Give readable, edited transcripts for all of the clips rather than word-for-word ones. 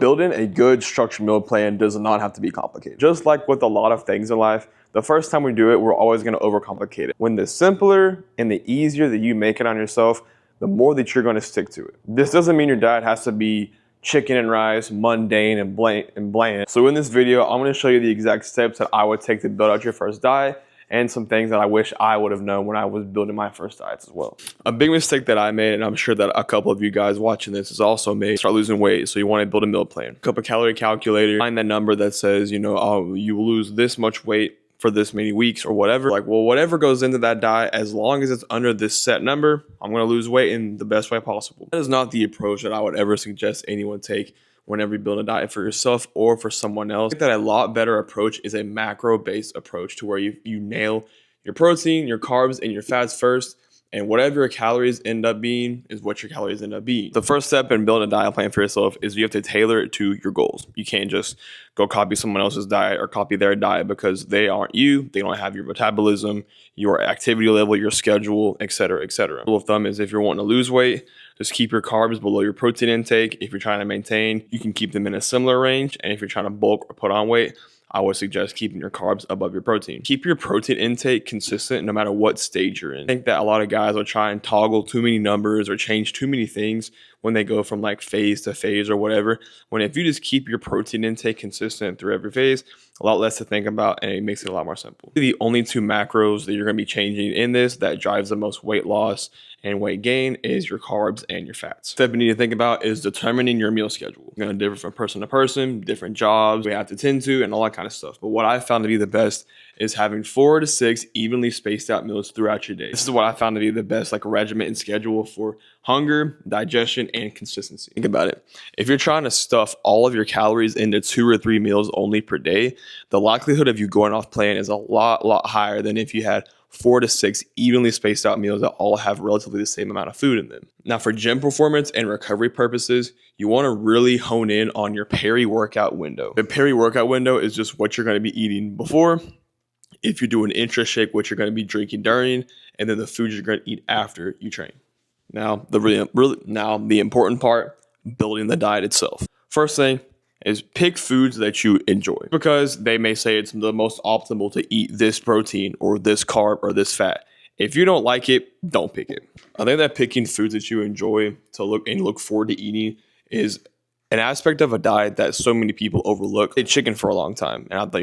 Building a good structured meal plan does not have to be complicated. Just like with a lot of things in life, the first time we do it, we're always going to overcomplicate it. When the simpler and the easier that you make it on yourself, the more that you're going to stick to it. This doesn't mean your diet has to be chicken and rice, mundane and bland. So in this video, I'm going to show you the exact steps that I would take to build out your first diet, and some things that I wish I would have known when I was building my first diets as well. A big mistake that I made, and I'm sure that a couple of you guys watching this has also made, start losing weight. So you want to build a meal plan. Pick up a calorie calculator, find that number that says, oh, you will lose this much weight for this many weeks or whatever. Like, well, whatever goes into that diet, as long as it's under this set number, I'm going to lose weight in the best way possible. That is not the approach that I would ever suggest anyone take whenever you build a diet for yourself or for someone else. I think that a lot better approach is a macro-based approach, to where you nail your protein, your carbs, and your fats first, and whatever your calories end up being is what your calories end up being. The first step in building a diet plan for yourself is you have to tailor it to your goals. You can't just go copy someone else's diet or copy their diet, because they aren't you. They don't have your metabolism, your activity level, your schedule, etc., etc. Rule of thumb is, if you're wanting to lose weight, just keep your carbs below your protein intake. If you're trying to maintain, you can keep them in a similar range. And if you're trying to bulk or put on weight, I would suggest keeping your carbs above your protein. Keep your protein intake consistent no matter what stage you're in. I think that a lot of guys will try and toggle too many numbers or change too many things when they go from like phase to phase or whatever. When if you just keep your protein intake consistent through every phase, a lot less to think about, and it makes it a lot more simple. The only two macros that you're going to be changing in this that drives the most weight loss and weight gain is your carbs and your fats. Step you need to think about is determining your meal schedule. It's going to differ from person to person, different jobs we have to tend to, and all that kind of stuff. But what I found to be the best is having 4 to 6 evenly spaced out meals throughout your day. This is what I found to be the best regimen and schedule for hunger, digestion, and consistency. Think about it. If you're trying to stuff all of your calories into 2 or 3 meals only per day, the likelihood of you going off plan is a lot higher than if you had 4 to 6 evenly spaced out meals that all have relatively the same amount of food in them. Now, for gym performance and recovery purposes, you want to really hone in on your peri-workout window. The peri-workout window is just what you're going to be eating before. If you do an intra shake, what you're going to be drinking during, and then the food you're going to eat after you train. Now, the important part, building the diet itself. First thing is pick foods that you enjoy, because they may say it's the most optimal to eat this protein or this carb or this fat. If you don't like it, don't pick it. I think that picking foods that you enjoy to look forward to eating is an aspect of a diet that so many people overlook. I ate chicken for a long time, and I thought,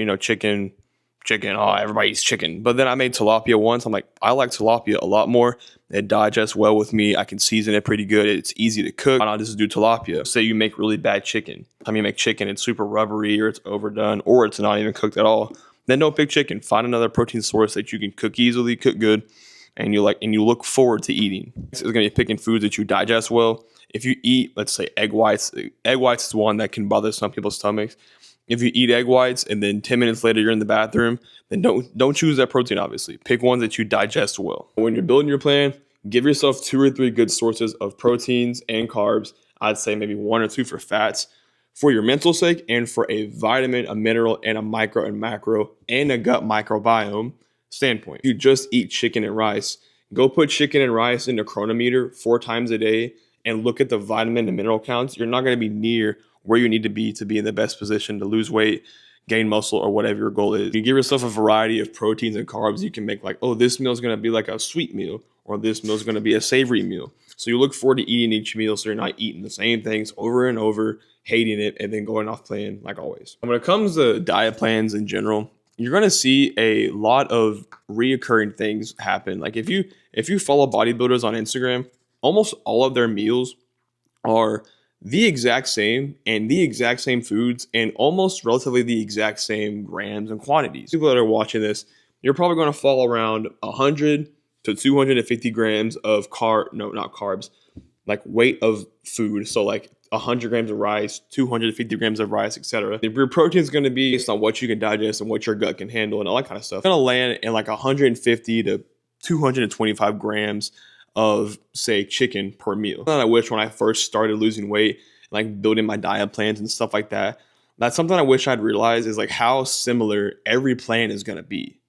chicken, oh, everybody eats chicken. But then I made tilapia once. I'm like, I like tilapia a lot more. It digests well with me. I can season it pretty good. It's easy to cook. Why not just do tilapia? Say you make really bad chicken. Time you make chicken, it's super rubbery, or it's overdone, or it's not even cooked at all. Then don't pick chicken. Find another protein source that you can cook easily, cook good, and you look forward to eating. It's going to be picking foods that you digest well. If you eat, let's say, egg whites is one that can bother some people's stomachs. If you eat egg whites and then 10 minutes later you're in the bathroom, then don't choose that protein, obviously. Pick ones that you digest well. When you're building your plan, give yourself 2 or 3 good sources of proteins and carbs. I'd say maybe 1 or 2 for fats, for your mental sake, and for a vitamin, a mineral, and a micro and macro, and a gut microbiome standpoint. If you just eat chicken and rice, go put chicken and rice in a chronometer 4 times a day and look at the vitamin and mineral counts. You're not going to be near where you need to be in the best position to lose weight, gain muscle, or whatever your goal is. You give yourself a variety of proteins and carbs. You can make this meal is going to be like a sweet meal, or this meal is going to be a savory meal. So you look forward to eating each meal, so you're not eating the same things over and over, hating it, and then going off plan like always. When it comes to diet plans in general, you're going to see a lot of reoccurring things happen. Like if you follow bodybuilders on Instagram, almost all of their meals are the exact same, and the exact same foods, and almost relatively the exact same grams and quantities. People that are watching this, you're probably going to fall around 100 to 250 grams of weight of food. So 100 grams of rice, 250 grams of rice, etc. Your protein is going to be based on what you can digest and what your gut can handle and all that kind of stuff. It's going to land in 150 to 225 grams of, say, chicken per meal. And I wish when I first started losing weight, building my diet plans and stuff like that, that's something I wish I'd realized is how similar every plan is going to be.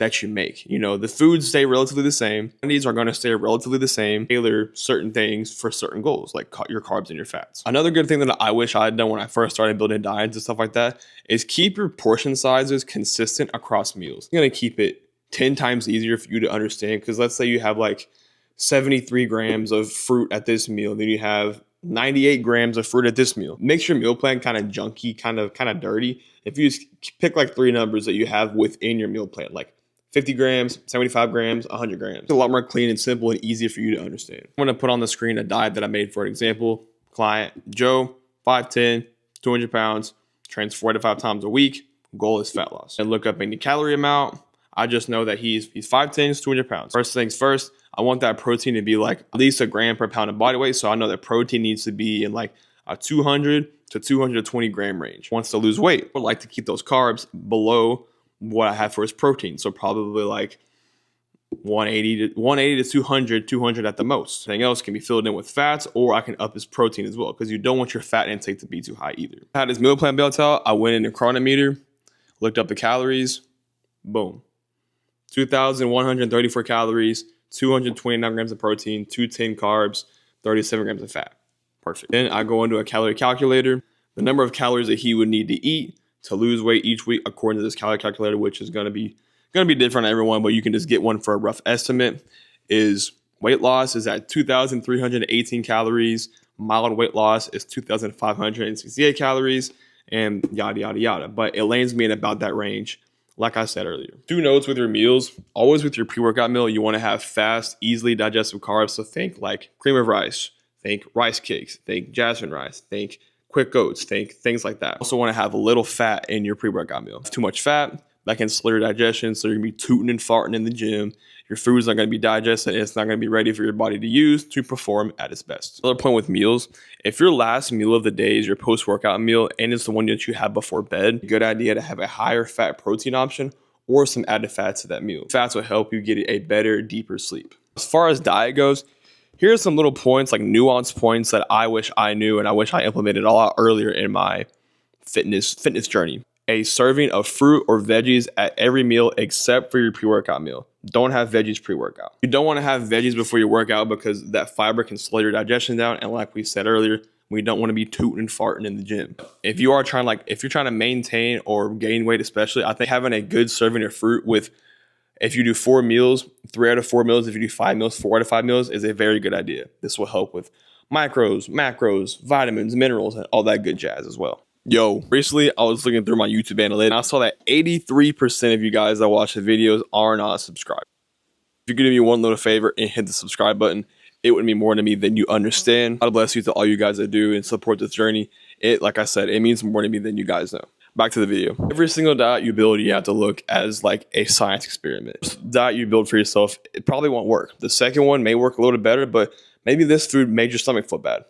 that you make. You know, the foods stay relatively the same. Quantities are going to stay relatively the same. Tailor certain things for certain goals, like your carbs and your fats. Another good thing that I wish I had done when I first started building diets and stuff like that is keep your portion sizes consistent across meals. You're going to keep it 10 times easier for you to understand, because let's say you have like 73 grams of fruit at this meal, then you have 98 grams of fruit at this meal. Makes your meal plan kind of junky, kind of dirty. If you just pick like 3 numbers that you have within your meal plan, like 50 grams, 75 grams, 100 grams. It's a lot more clean and simple and easier for you to understand. I'm gonna put on the screen a diet that I made for an example. Client Joe, 5'10", 200 pounds, trains 4 to 5 times a week. Goal is fat loss. And look up any calorie amount. I just know that he's 5'10", 200 pounds. First things first, I want that protein to be like at least a gram per pound of body weight. So I know that protein needs to be in like a 200 to 220 gram range. Wants to lose weight, would like to keep those carbs below what I have for his protein. So probably like 180 to 200 at the most. Anything else can be filled in with fats, or I can up his protein as well, because you don't want your fat intake to be too high either. I had his meal plan built out. I went in the chronometer, looked up the calories, boom. 2,134 calories, 229 grams of protein, 210 carbs, 37 grams of fat. Perfect. Then I go into a calorie calculator, the number of calories that he would need to eat to lose weight each week according to this calorie calculator, which is going to be different on everyone, but you can just get one for a rough estimate. Is weight loss is at 2,318 calories, mild weight loss is 2,568 calories, and yada, yada, yada. But it lands me in about that range. Like I said earlier, 2 notes with your meals. Always with your pre-workout meal, you want to have fast, easily digestible carbs. So think like cream of rice, think rice cakes, think jasmine rice, think quick oats, think things like that. Also want to have a little fat in your pre-workout meal. If too much fat, that can slow your digestion. So you're going to be tooting and farting in the gym. Your food's not going to be digested. It's not going to be ready for your body to use to perform at its best. Another point with meals, if your last meal of the day is your post-workout meal and it's the one that you have before bed, a good idea to have a higher fat protein option or some added fats to that meal. Fats will help you get a better, deeper sleep. As far as diet goes, here's some little points, like nuanced points that I wish I knew and I wish I implemented a lot earlier in my fitness journey. A serving of fruit or veggies at every meal except for your pre-workout meal. Don't have veggies pre-workout. You don't want to have veggies before your workout because that fiber can slow your digestion down. And like we said earlier, we don't want to be tooting and farting in the gym. If you're trying to maintain or gain weight, especially, I think having a good serving of fruit with, if you do 4 meals, 3 out of 4 meals, if you do 5 meals, 4 out of 5 meals is a very good idea. This will help with micros, macros, vitamins, minerals, and all that good jazz as well. Yo, recently I was looking through my YouTube analytics and I saw that 83% of you guys that watch the videos are not subscribed. If you could do me one little favor and hit the subscribe button, it would mean more to me than you understand. God bless you to all you guys that do and support this journey. Like I said, it means more to me than you guys know. Back to the video. Every single diet you build, you have to look as like a science experiment. This diet you build for yourself, it probably won't work. The second one may work a little better, but maybe this food made your stomach feel bad.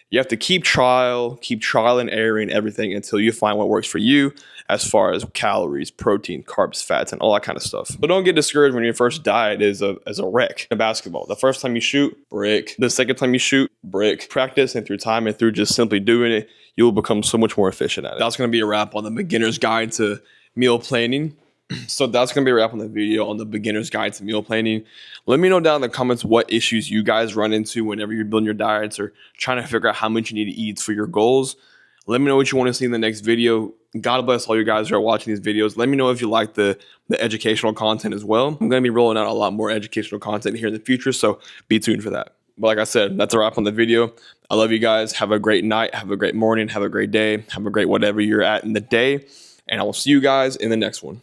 You have to keep trial and error and everything until you find what works for you as far as calories, protein, carbs, fats, and all that kind of stuff. So don't get discouraged when your first diet is a wreck in basketball. The first time you shoot, brick. The second time you shoot, brick. Practice and through time and through just simply doing it, you will become so much more efficient at it. That's going to be a wrap on the beginner's guide to meal planning. So that's going to be a wrap on the video on the beginner's guide to meal planning. Let me know down in the comments what issues you guys run into whenever you're building your diets or trying to figure out how much you need to eat for your goals. Let me know what you want to see in the next video. God bless all you guys who are watching these videos. Let me know if you like the educational content as well. I'm going to be rolling out a lot more educational content here in the future, so be tuned for that. But like I said, that's a wrap on the video. I love you guys. Have a great night. Have a great morning. Have a great day. Have a great whatever you're at in the day. And I will see you guys in the next one.